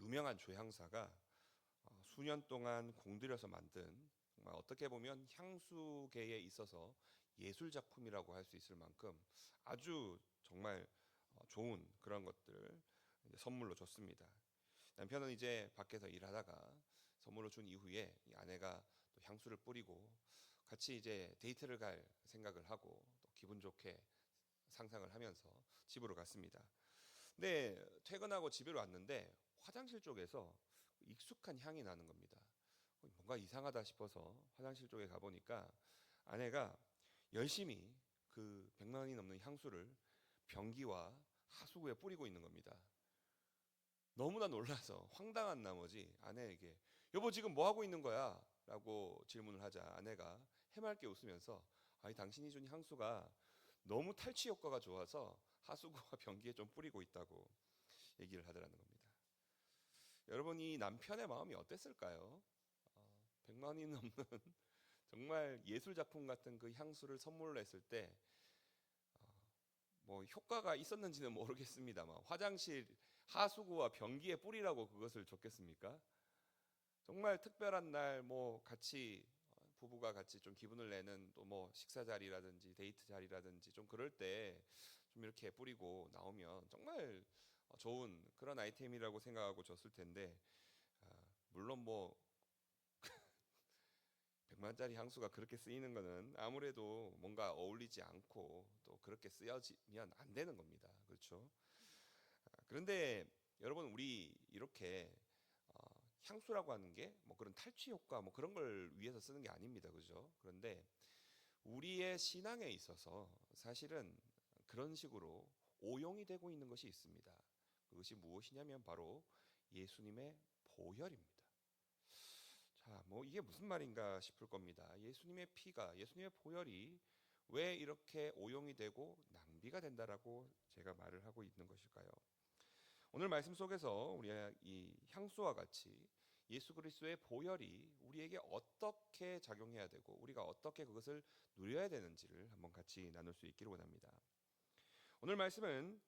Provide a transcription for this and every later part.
유명한 조향사가 수년 동안 공들여서 만든 정말 어떻게 보면 향수계에 있어서 예술 작품이라고 할 수 있을 만큼 아주 정말 좋은 그런 것들을 이제 선물로 줬습니다. 남편은 이제 밖에서 일하다가 선물로 준 이후에 이 아내가 또 향수를 뿌리고 같이 이제 데이트를 갈 생각을 하고 또 기분 좋게 상상을 하면서 집으로 갔습니다. 근데 퇴근하고 집에 왔는데 화장실 쪽에서 익숙한 향이 나는 겁니다. 뭔가 이상하다 싶어서 화장실 쪽에 가보니까 아내가 열심히 그 100만 원이 넘는 향수를 변기와 하수구에 뿌리고 있는 겁니다. 너무나 놀라서 황당한 나머지 아내에게 여보 지금 뭐 하고 있는 거야? 라고 질문을 하자 아내가 해맑게 웃으면서 아니 당신이 준 향수가 너무 탈취 효과가 좋아서 하수구와 변기에 좀 뿌리고 있다고 얘기를 하더라는 겁니다. 여러분 이 남편의 마음이 어땠을까요? 100만 원이 넘는 정말 예술 작품 같은 그 향수를 선물로 했을 때 뭐 효과가 있었는지는 모르겠습니다만 화장실 하수구와 변기에 뿌리라고 그것을 줬겠습니까? 정말 특별한 날 뭐 같이 부부가 같이 좀 기분을 내는 또 뭐 식사 자리라든지 데이트 자리라든지 좀 그럴 때 좀 이렇게 뿌리고 나오면 정말 좋은 그런 아이템이라고 생각하고 줬을 텐데 물론 뭐 100만짜리 향수가 그렇게 쓰이는 거는 아무래도 뭔가 어울리지 않고 또 그렇게 쓰여지면 안 되는 겁니다. 그렇죠? 그런데 여러분 우리 이렇게 향수라고 하는 게 뭐 그런 탈취 효과 뭐 그런 걸 위해서 쓰는 게 아닙니다. 그죠? 그런데 우리의 신앙에 있어서 사실은 그런 식으로 오용이 되고 있는 것이 있습니다. 그것이 무엇이냐면 바로 예수님의 보혈입니다. 자, 뭐 이게 무슨 말인가 싶을 겁니다. 예수님의 피가, 예수님의 보혈이 왜 이렇게 오용이 되고 낭비가 된다라고 제가 말을 하고 있는 것일까요? 오늘 말씀 속에서 우리가 이 향수와 같이 예수 그리스도의 보혈이 우리에게 어떻게 작용해야 되고 우리가 어떻게 그것을 누려야 되는지를 한번 같이 나눌 수 있기를 원합니다. 오늘 말씀은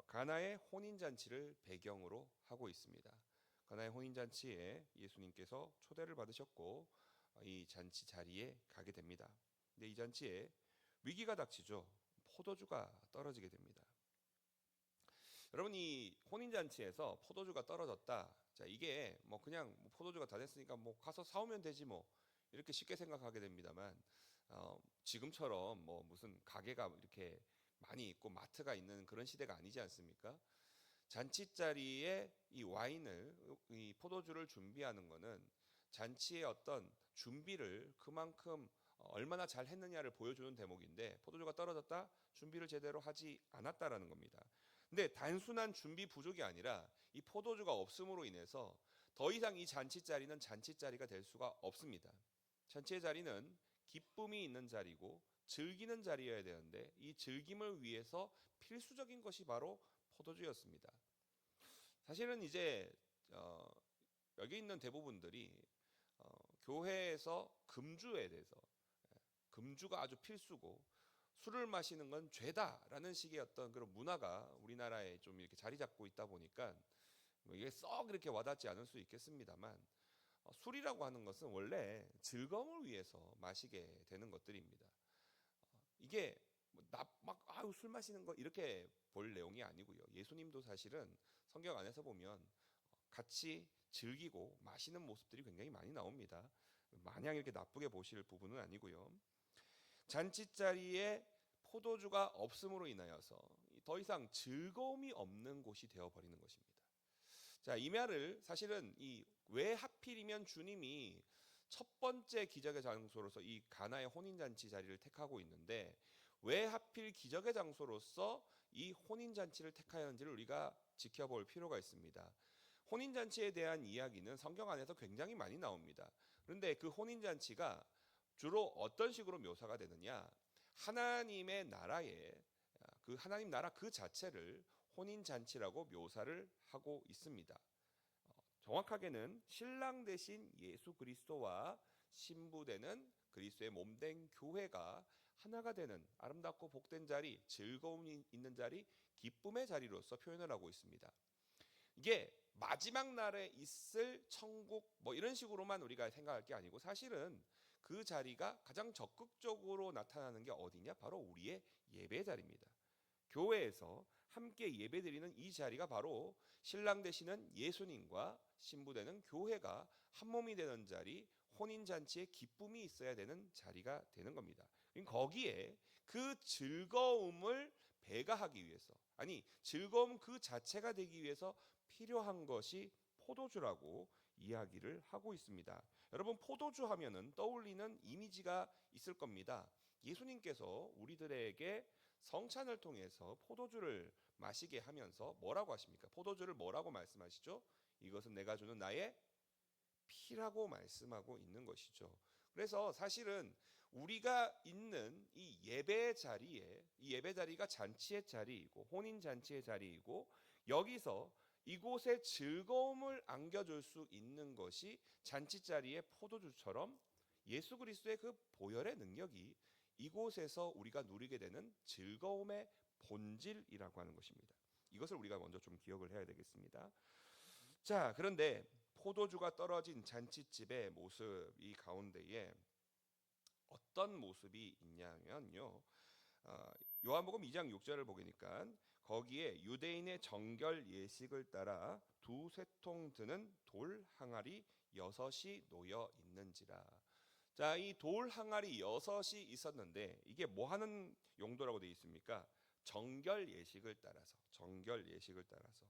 가나의 혼인 잔치를 배경으로 하고 있습니다. 가나의 혼인 잔치에 예수님께서 초대를 받으셨고 이 잔치 자리에 가게 됩니다. 근데 이 잔치에 위기가 닥치죠. 포도주가 떨어지게 됩니다. 여러분 이 혼인 잔치에서 포도주가 떨어졌다. 자, 이게 뭐 그냥 뭐 포도주가 다 됐으니까 뭐 가서 사오면 되지 뭐 이렇게 쉽게 생각하게 됩니다만 지금처럼 뭐 무슨 가게가 이렇게 많이 있고 마트가 있는 그런 시대가 아니지 않습니까? 잔치 자리에 이 와인을 이 포도주를 준비하는 것은 잔치의 어떤 준비를 그만큼 얼마나 잘 했느냐를 보여주는 대목인데 포도주가 떨어졌다 준비를 제대로 하지 않았다라는 겁니다. 근데 단순한 준비 부족이 아니라 이 포도주가 없음으로 인해서 더 이상 이 잔치 자리는 잔치 자리가 될 수가 없습니다. 잔치의 자리는 기쁨이 있는 자리고 즐기는 자리여야 되는데 이 즐김을 위해서 필수적인 것이 바로 포도주였습니다. 사실은 이제 여기 있는 대부분들이 교회에서 금주에 대해서 금주가 아주 필수고 술을 마시는 건 죄다라는 식의 어떤 그런 문화가 우리나라에 좀 이렇게 자리 잡고 있다 보니까 뭐 이게 썩 이렇게 와닿지 않을 수 있겠습니다만 술이라고 하는 것은 원래 즐거움을 위해서 마시게 되는 것들입니다. 이게 막 아유 술 마시는 거 이렇게 볼 내용이 아니고요. 예수님도 사실은 성경 안에서 보면 같이 즐기고 마시는 모습들이 굉장히 많이 나옵니다. 마냥 이렇게 나쁘게 보실 부분은 아니고요. 잔치 자리에 포도주가 없음으로 인하여서 더 이상 즐거움이 없는 곳이 되어 버리는 것입니다. 자, 이 말을 사실은 이 왜 하필이면 주님이 첫 번째 기적의 장소로서 이 가나의 혼인 잔치 자리를 택하고 있는데 왜 하필 기적의 장소로서 이 혼인 잔치를 택하였는지를 우리가 지켜볼 필요가 있습니다. 혼인 잔치에 대한 이야기는 성경 안에서 굉장히 많이 나옵니다. 그런데 그 혼인 잔치가 주로 어떤 식으로 묘사가 되느냐? 하나님의 나라에 그 하나님 나라 그 자체를 혼인 잔치라고 묘사를 하고 있습니다. 정확하게는 신랑 대신 예수 그리스도와 신부되는 그리스도의 몸된 교회가 하나가 되는 아름답고 복된 자리, 즐거움이 있는 자리, 기쁨의 자리로서 표현을 하고 있습니다. 이게 마지막 날에 있을 천국 뭐 이런 식으로만 우리가 생각할 게 아니고 사실은 그 자리가 가장 적극적으로 나타나는 게 어디냐? 바로 우리의 예배 자리입니다. 교회에서 함께 예배드리는 이 자리가 바로 신랑 되시는 예수님과 신부 되는 교회가 한 몸이 되는 자리, 혼인 잔치에 기쁨이 있어야 되는 자리가 되는 겁니다. 거기에 그 즐거움을 배가하기 위해서, 아니 즐거움 그 자체가 되기 위해서 필요한 것이 포도주라고 이야기를 하고 있습니다. 여러분, 포도주 하면은 떠올리는 이미지가 있을 겁니다. 예수님께서 우리들에게 성찬을 통해서 포도주를 마시게 하면서 뭐라고 하십니까? 포도주를 뭐라고 말씀하시죠? 이것은 내가 주는 나의 피라고 말씀하고 있는 것이죠. 그래서 사실은 우리가 있는 이 예배 자리에, 이 예배 자리가 잔치의 자리이고 혼인 잔치의 자리이고, 여기서 이곳에 즐거움을 안겨줄 수 있는 것이 잔치 자리의 포도주처럼 예수 그리스도의 그 보혈의 능력이 이곳에서 우리가 누리게 되는 즐거움의 본질이라고 하는 것입니다. 이것을 우리가 먼저 좀 기억을 해야 되겠습니다. 자, 그런데 포도주가 떨어진 잔치집의 모습이 가운데에 어떤 모습이 있냐면요, 요한복음 2장 6절을 보니까 거기에 유대인의 정결 예식을 따라 두세 통 드는 돌 항아리 6이 놓여 있는지라. 자, 이 돌 항아리 6이 있었는데 이게 뭐 하는 용도라고 되어 있습니까? 정결 예식을 따라서, 정결 예식을 따라서.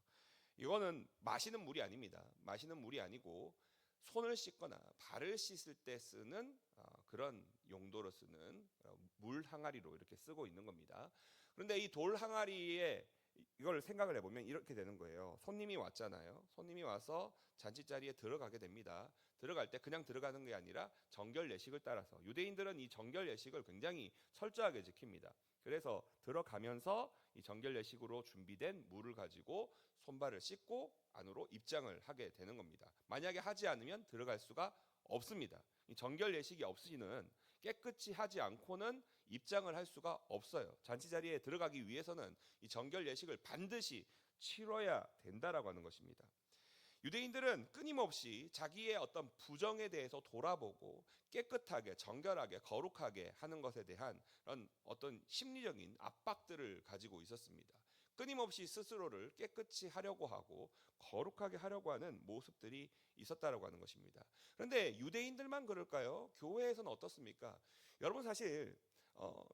이거는 마시는 물이 아닙니다. 마시는 물이 아니고 손을 씻거나 발을 씻을 때 쓰는 그런 용도로 쓰는 물 항아리로 이렇게 쓰고 있는 겁니다. 그런데 이 돌 항아리에 이걸 생각을 해보면 이렇게 되는 거예요. 손님이 왔잖아요. 손님이 와서 잔치 자리에 들어가게 됩니다. 들어갈 때 그냥 들어가는 게 아니라 정결 예식을 따라서, 유대인들은 이 정결 예식을 굉장히 철저하게 지킵니다. 그래서 들어가면서 이 정결 예식으로 준비된 물을 가지고 손발을 씻고 안으로 입장을 하게 되는 겁니다. 만약에 하지 않으면 들어갈 수가 없습니다. 이 정결 예식이 없이는, 깨끗이 하지 않고는 입장을 할 수가 없어요. 잔치 자리에 들어가기 위해서는 이 정결 예식을 반드시 치러야 된다라고 하는 것입니다. 유대인들은 끊임없이 자기의 어떤 부정에 대해서 돌아보고 깨끗하게, 정결하게, 거룩하게 하는 것에 대한 그런 어떤 심리적인 압박들을 가지고 있었습니다. 끊임없이 스스로를 깨끗이 하려고 하고 거룩하게 하려고 하는 모습들이 있었다라고 하는 것입니다. 그런데 유대인들만 그럴까요? 교회에서는 어떻습니까? 여러분, 사실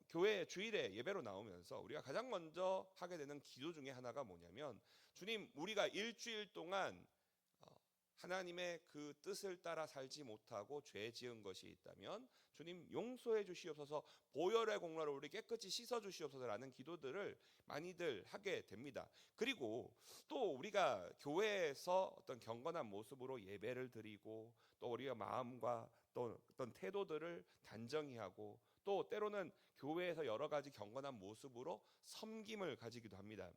교회 주일에 예배로 나오면서 우리가 가장 먼저 하게 되는 기도 중에 하나가 뭐냐면, 주님, 우리가 일주일 동안 하나님의 그 뜻을 따라 살지 못하고 죄 지은 것이 있다면 주님 용서해 주시옵소서, 보혈의 공로로 우리 깨끗이 씻어 주시옵소서라는 기도들을 많이들 하게 됩니다. 그리고 또 우리가 교회에서 어떤 경건한 모습으로 예배를 드리고, 또 우리가 마음과 또 어떤 태도들을 단정히 하고, 또 때로는 교회에서 여러 가지 경건한 모습으로 섬김을 가지기도 합니다.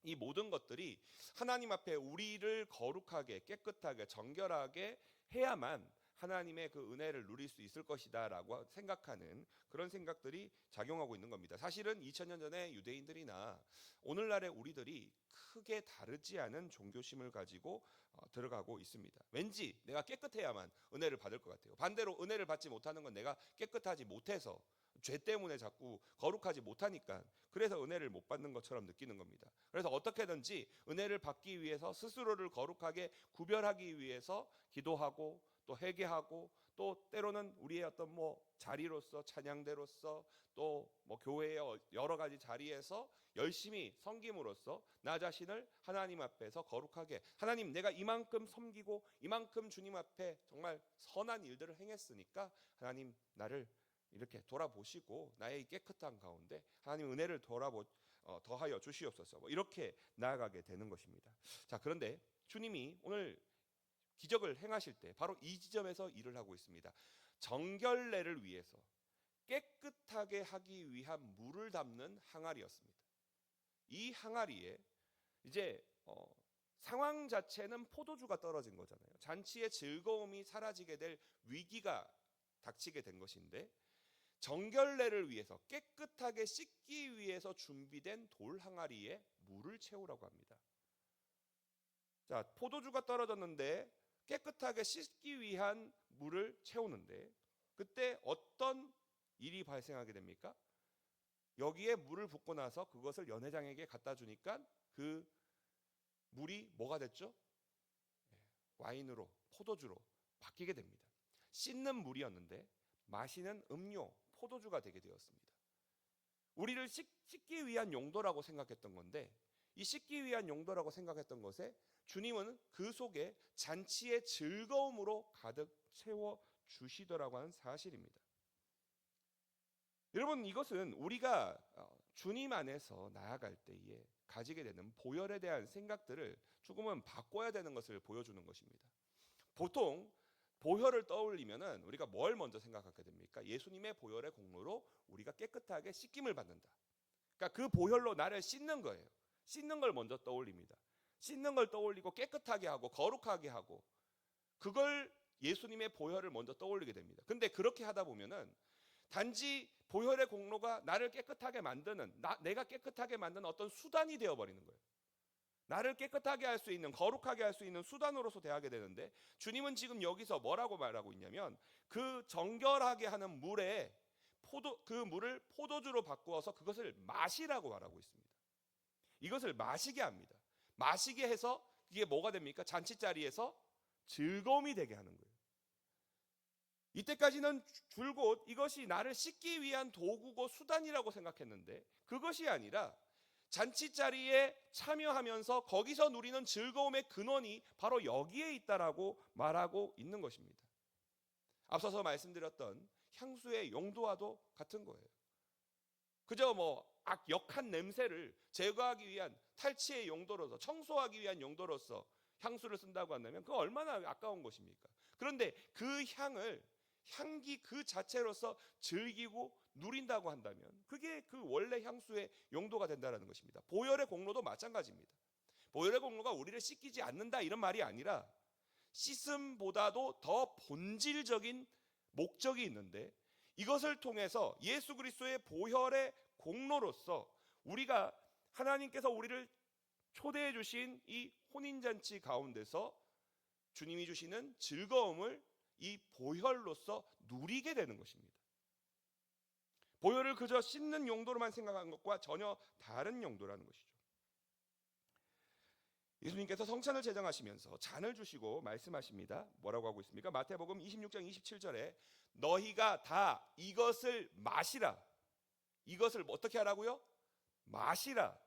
이 모든 것들이 하나님 앞에 우리를 거룩하게, 깨끗하게, 정결하게 해야만 하나님의 그 은혜를 누릴 수 있을 것이다 라고 생각하는 그런 생각들이 작용하고 있는 겁니다. 사실은 2000년 전에 유대인들이나 오늘날의 우리들이 크게 다르지 않은 종교심을 가지고 들어가고 있습니다. 왠지 내가 깨끗해야만 은혜를 받을 것 같아요. 반대로 은혜를 받지 못하는 건 내가 깨끗하지 못해서, 죄 때문에 자꾸 거룩하지 못하니까 그래서 은혜를 못 받는 것처럼 느끼는 겁니다. 그래서 어떻게든지 은혜를 받기 위해서 스스로를 거룩하게 구별하기 위해서 기도하고 또 회개하고, 또 때로는 우리의 어떤 자리로서, 찬양대로서, 또 교회의 여러 가지 자리에서 열심히 섬김으로써 나 자신을 하나님 앞에서 거룩하게, 하나님 내가 이만큼 섬기고 이만큼 주님 앞에 정말 선한 일들을 행했으니까 하나님 나를 이렇게 돌아보시고 나의 깨끗한 가운데 하나님 은혜를 더하여 주시옵소서, 이렇게 나아가게 되는 것입니다. 자, 그런데 주님이 오늘 기적을 행하실 때 바로 이 지점에서 일을 하고 있습니다. 정결례를 위해서 깨끗하게 하기 위한 물을 담는 항아리였습니다. 이 항아리에 이제 상황 자체는 포도주가 떨어진 거잖아요. 잔치의 즐거움이 사라지게 될 위기가 닥치게 된 것인데, 정결례를 위해서, 깨끗하게 씻기 위해서 준비된 돌 항아리에 물을 채우라고 합니다. 자, 포도주가 떨어졌는데 깨끗하게 씻기 위한 물을 채우는데 그때 어떤 일이 발생하게 됩니까? 여기에 물을 붓고 나서 그것을 연회장에게 갖다 주니까 그 물이 뭐가 됐죠? 와인으로, 포도주로 바뀌게 됩니다. 씻는 물이었는데 마시는 음료, 포도주가 되게 되었습니다. 우리를 씻기 위한 용도라고 생각했던 건데 이 씻기 위한 용도라고 생각했던 것에 주님은 그 속에 잔치의 즐거움으로 가득 채워 주시더라고 하는 사실입니다. 여러분, 이것은 우리가 주님 안에서 나아갈 때에 가지게 되는 보혈에 대한 생각들을 조금은 바꿔야 되는 것을 보여주는 것입니다. 보통 보혈을 떠올리면은 우리가 뭘 먼저 생각하게 됩니까? 예수님의 보혈의 공로로 우리가 깨끗하게 씻김을 받는다. 그러니까 그 보혈로 나를 씻는 거예요. 씻는 걸 먼저 떠올립니다. 씻는 걸 떠올리고 깨끗하게 하고 거룩하게 하고 그걸 예수님의 보혈을 먼저 떠올리게 됩니다. 근데 그렇게 하다 보면은 단지 보혈의 공로가 나를 깨끗하게 만드는 내가 깨끗하게 만드는 어떤 수단이 되어버리는 거예요. 나를 깨끗하게 할 수 있는 거룩하게 할 수 있는 수단으로서 대하게 되는데 주님은 지금 여기서 뭐라고 말하고 있냐면 그 정결하게 하는 물에 그 물을 포도주로 바꾸어서 그것을 마시라고 말하고 있습니다. 이것을 마시게 합니다. 마시게 해서 이게 뭐가 됩니까? 잔치자리에서 즐거움이 되게 하는 거예요. 이때까지는 줄곧 이것이 나를 씻기 위한 도구고 수단이라고 생각했는데 그것이 아니라 잔치자리에 참여하면서 거기서 누리는 즐거움의 근원이 바로 여기에 있다라고 말하고 있는 것입니다. 앞서서 말씀드렸던 향수의 용도와도 같은 거예요. 그저 역한 냄새를 제거하기 위한 탈취의 용도로서 청소하기 위한 용도로서 향수를 쓴다고 한다면 그거 얼마나 아까운 것입니까? 그런데 그 향기 그 자체로서 즐기고 누린다고 한다면 그게 그 원래 향수의 용도가 된다는 것입니다. 보혈의 공로도 마찬가지입니다. 보혈의 공로가 우리를 씻기지 않는다 이런 말이 아니라 씻음보다도 더 본질적인 목적이 있는데 이것을 통해서 예수 그리스도의 보혈의 공로로서 우리가 하나님께서 우리를 초대해 주신 이 혼인잔치 가운데서 주님이 주시는 즐거움을 이 보혈로서 누리게 되는 것입니다. 보혈을 그저 씻는 용도로만 생각한 것과 전혀 다른 용도라는 것이죠. 예수님께서 성찬을 제정하시면서 잔을 주시고 말씀하십니다. 뭐라고 하고 있습니까? 마태복음 26장 27절에 너희가 다 이것을 마시라. 이것을 어떻게 하라고요? 마시라.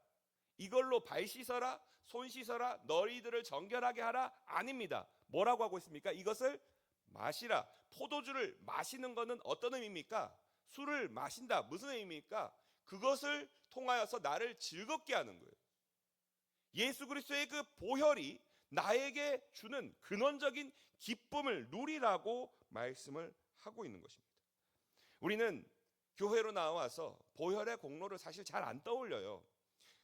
이걸로 발 씻어라, 손 씻어라, 너희들을 정결하게 하라. 아닙니다. 뭐라고 하고 있습니까? 이것을 마시라. 포도주를 마시는 것은 어떤 의미입니까? 술을 마신다. 무슨 의미입니까? 그것을 통하여서 나를 즐겁게 하는 거예요. 예수 그리스도의 그 보혈이 나에게 주는 근원적인 기쁨을 누리라고 말씀을 하고 있는 것입니다. 우리는 교회로 나와서 보혈의 공로를 사실 잘 안 떠올려요.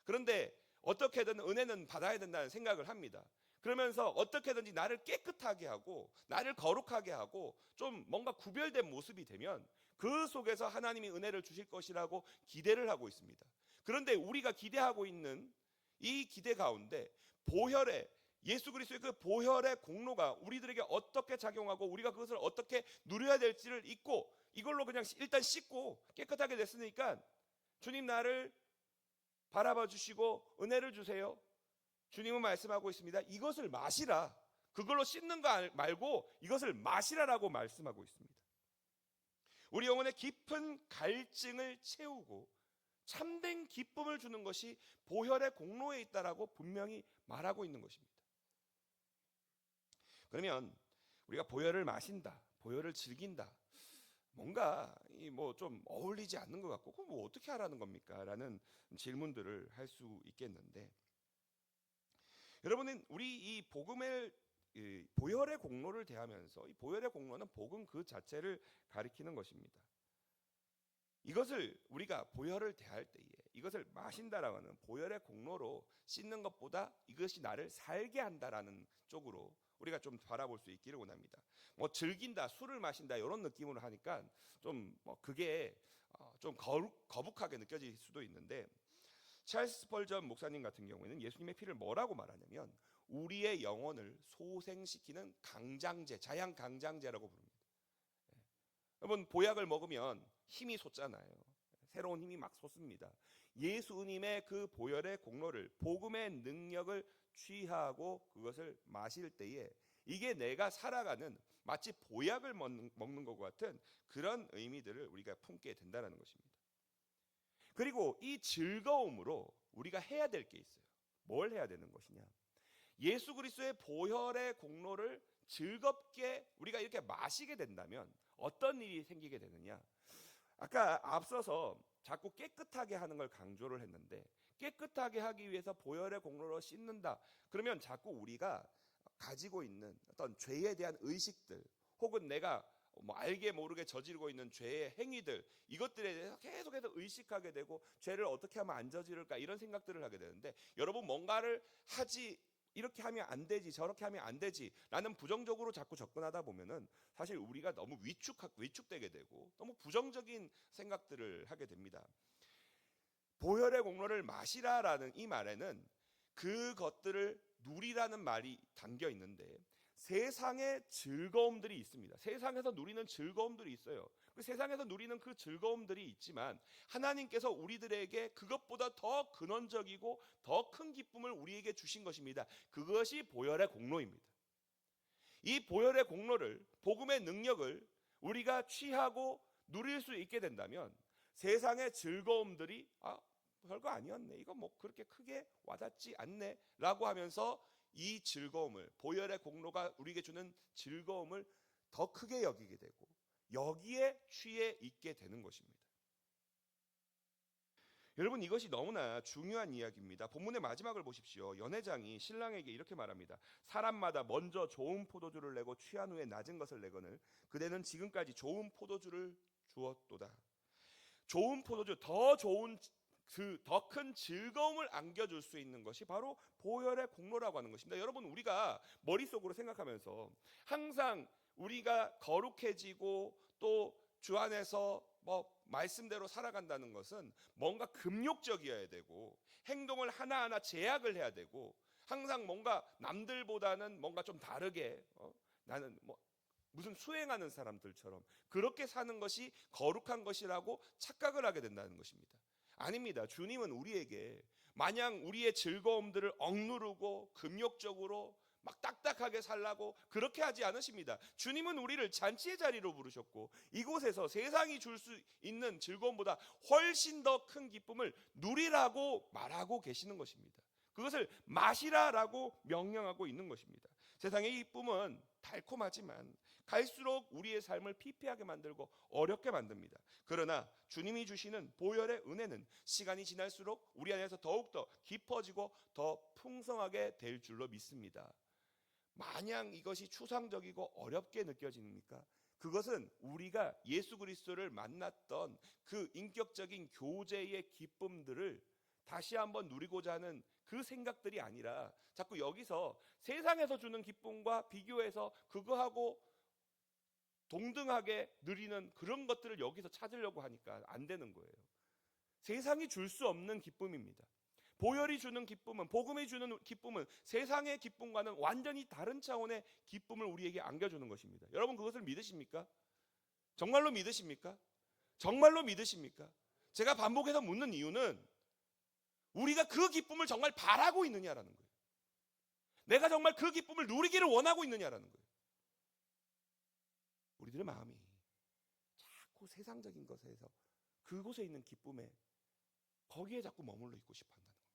그런데 어떻게든 은혜는 받아야 된다는 생각을 합니다. 그러면서 어떻게든지 나를 깨끗하게 하고 나를 거룩하게 하고 좀 뭔가 구별된 모습이 되면 그 속에서 하나님이 은혜를 주실 것이라고 기대를 하고 있습니다. 그런데 우리가 기대하고 있는 이 기대 가운데 보혈의 예수 그리스도의 그 보혈의 공로가 우리들에게 어떻게 작용하고 우리가 그것을 어떻게 누려야 될지를 잊고 이걸로 그냥 일단 씻고 깨끗하게 됐으니까 주님 나를 바라봐 주시고 은혜를 주세요. 주님은 말씀하고 있습니다. 이것을 마시라. 그걸로 씻는 거 말고 이것을 마시라라고 말씀하고 있습니다. 우리 영혼의 깊은 갈증을 채우고 참된 기쁨을 주는 것이 보혈의 공로에 있다라고 분명히 말하고 있는 것입니다. 그러면 우리가 보혈을 마신다, 보혈을 즐긴다, 뭔가 좀 어울리지 않는 것 같고 그럼 어떻게 하라는 겁니까? 라는 질문들을 할 수 있겠는데 여러분은 우리 이 복음의 보혈의 공로를 대하면서 이 보혈의 공로는 복음 그 자체를 가리키는 것입니다. 이것을 우리가 보혈을 대할 때에 이것을 마신다라고 하는 보혈의 공로로 씻는 것보다 이것이 나를 살게 한다라는 쪽으로 우리가 좀 바라볼 수 있기를 원합니다. 즐긴다, 술을 마신다 이런 느낌으로 하니까 좀 그게 좀 거북하게 느껴질 수도 있는데 찰스 스펄전 목사님 같은 경우에는 예수님의 피를 뭐라고 말하냐면 우리의 영혼을 소생시키는 강장제, 자양 강장제라고 부릅니다. 여러분, 보약을 먹으면 힘이 솟잖아요. 새로운 힘이 막 솟습니다. 예수님의 그 보혈의 공로를, 복음의 능력을 취하고 그것을 마실 때에 이게 내가 살아가는 마치 보약을 먹는 것과 같은 그런 의미들을 우리가 품게 된다는 것입니다. 그리고 이 즐거움으로 우리가 해야 될 게 있어요. 뭘 해야 되는 것이냐? 예수 그리스도의 보혈의 공로를 즐겁게 우리가 이렇게 마시게 된다면 어떤 일이 생기게 되느냐? 아까 앞서서 자꾸 깨끗하게 하는 걸 강조를 했는데, 깨끗하게 하기 위해서 보혈의 공로로 씻는다. 그러면 자꾸 우리가 가지고 있는 어떤 죄에 대한 의식들, 혹은 내가 뭐 알게 모르게 저지르고 있는 죄의 행위들, 이것들에 대해서 계속해서 의식하게 되고 죄를 어떻게 하면 안 저지를까 이런 생각들을 하게 되는데, 여러분 뭔가를 하지, 이렇게 하면 안 되지, 저렇게 하면 안 되지 라는 부정적으로 자꾸 접근하다 보면은 사실 우리가 너무 위축되게 되고 너무 부정적인 생각들을 하게 됩니다. 보혈의 공로를 마시라라는 이 말에는 그것들을 누리라는 말이 담겨 있는데, 세상의 즐거움들이 있습니다. 세상에서 누리는 즐거움들이 있어요. 그 세상에서 누리는 그 즐거움들이 있지만 하나님께서 우리들에게 그것보다 더 근원적이고 더 큰 기쁨을 우리에게 주신 것입니다. 그것이 보혈의 공로입니다. 이 보혈의 공로를, 복음의 능력을 우리가 취하고 누릴 수 있게 된다면 세상의 즐거움들이 별거 아니었네, 이거 뭐 그렇게 크게 와닿지 않네 라고 하면서 이 즐거움을, 보혈의 공로가 우리에게 주는 즐거움을 더 크게 여기게 되고 여기에 취해 있게 되는 것입니다. 여러분, 이것이 너무나 중요한 이야기입니다. 본문의 마지막을 보십시오. 연회장이 신랑에게 이렇게 말합니다. 사람마다 먼저 좋은 포도주를 내고 취한 후에 낮은 것을 내거늘 그대는 지금까지 좋은 포도주를 주었도다. 좋은 포도주, 더 좋은, 더 큰 즐거움을 안겨줄 수 있는 것이 바로 보혈의 공로라고 하는 것입니다. 여러분, 우리가 머릿속으로 생각하면서 항상 우리가 거룩해지고 또 주 안에서 말씀대로 살아간다는 것은 뭔가 금욕적이어야 되고 행동을 하나하나 제약을 해야 되고 항상 뭔가 남들보다는 뭔가 좀 다르게 나는 무슨 수행하는 사람들처럼 그렇게 사는 것이 거룩한 것이라고 착각을 하게 된다는 것입니다. 아닙니다. 주님은 우리에게 마냥 우리의 즐거움들을 억누르고 금욕적으로 막 딱딱하게 살라고 그렇게 하지 않으십니다. 주님은 우리를 잔치의 자리로 부르셨고 이곳에서 세상이 줄 수 있는 즐거움보다 훨씬 더 큰 기쁨을 누리라고 말하고 계시는 것입니다. 그것을 마시라라고 명령하고 있는 것입니다. 세상의 기쁨은 달콤하지만 갈수록 우리의 삶을 피폐하게 만들고 어렵게 만듭니다. 그러나 주님이 주시는 보혈의 은혜는 시간이 지날수록 우리 안에서 더욱더 깊어지고 더 풍성하게 될 줄로 믿습니다. 마냥 이것이 추상적이고 어렵게 느껴집니까? 그것은 우리가 예수 그리스도를 만났던 그 인격적인 교제의 기쁨들을 다시 한번 누리고자 하는 그 생각들이 아니라 자꾸 여기서 세상에서 주는 기쁨과 비교해서 그거하고 동등하게 누리는 그런 것들을 여기서 찾으려고 하니까 안 되는 거예요. 세상이 줄 수 없는 기쁨입니다. 보혈이 주는 기쁨은, 복음이 주는 기쁨은 세상의 기쁨과는 완전히 다른 차원의 기쁨을 우리에게 안겨주는 것입니다. 여러분, 그것을 믿으십니까? 정말로 믿으십니까? 정말로 믿으십니까? 제가 반복해서 묻는 이유는 우리가 그 기쁨을 정말 바라고 있느냐라는 거예요. 내가 정말 그 기쁨을 누리기를 원하고 있느냐라는 거예요. 우리들의 마음이 자꾸 세상적인 것에서 그곳에 있는 기쁨에 거기에 자꾸 머물러 있고 싶어 한다는 겁니다.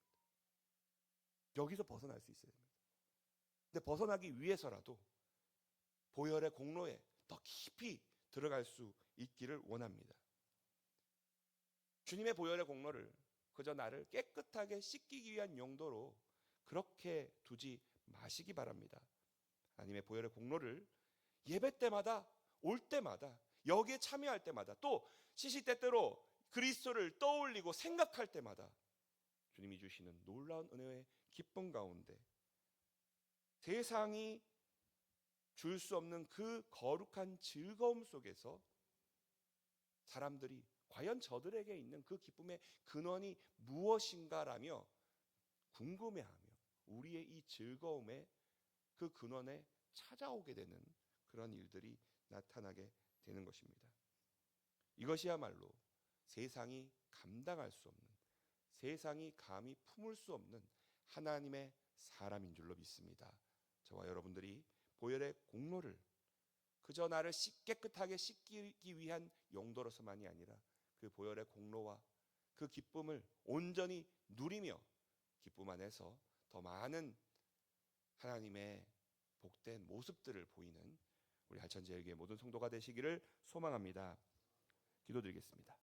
여기서 벗어날 수 있어야 됩니다. 근데 벗어나기 위해서라도 보혈의 공로에 더 깊이 들어갈 수 있기를 원합니다. 주님의 보혈의 공로를 그저 나를 깨끗하게 씻기기 위한 용도로 그렇게 두지 마시기 바랍니다. 하나님의 보혈의 공로를 예배 때마다, 올 때마다, 여기에 참여할 때마다, 또 시시때때로 그리스도를 떠올리고 생각할 때마다 주님이 주시는 놀라운 은혜의 기쁨 가운데 세상이 줄 수 없는 그 거룩한 즐거움 속에서 사람들이 과연 저들에게 있는 그 기쁨의 근원이 무엇인가라며 궁금해하며 우리의 이 즐거움의 그 근원에 찾아오게 되는 그런 일들이 나타나게 되는 것입니다. 이것이야말로 세상이 감당할 수 없는, 세상이 감히 품을 수 없는 하나님의 사람인 줄로 믿습니다. 저와 여러분들이 보혈의 공로를 그저 나를 깨끗하게 씻기 위한 용도로서만이 아니라 그 보혈의 공로와 그 기쁨을 온전히 누리며 기쁨 안에서 더 많은 하나님의 복된 모습들을 보이는 우리 할천제일교회 모든 성도가 되시기를 소망합니다. 기도드리겠습니다.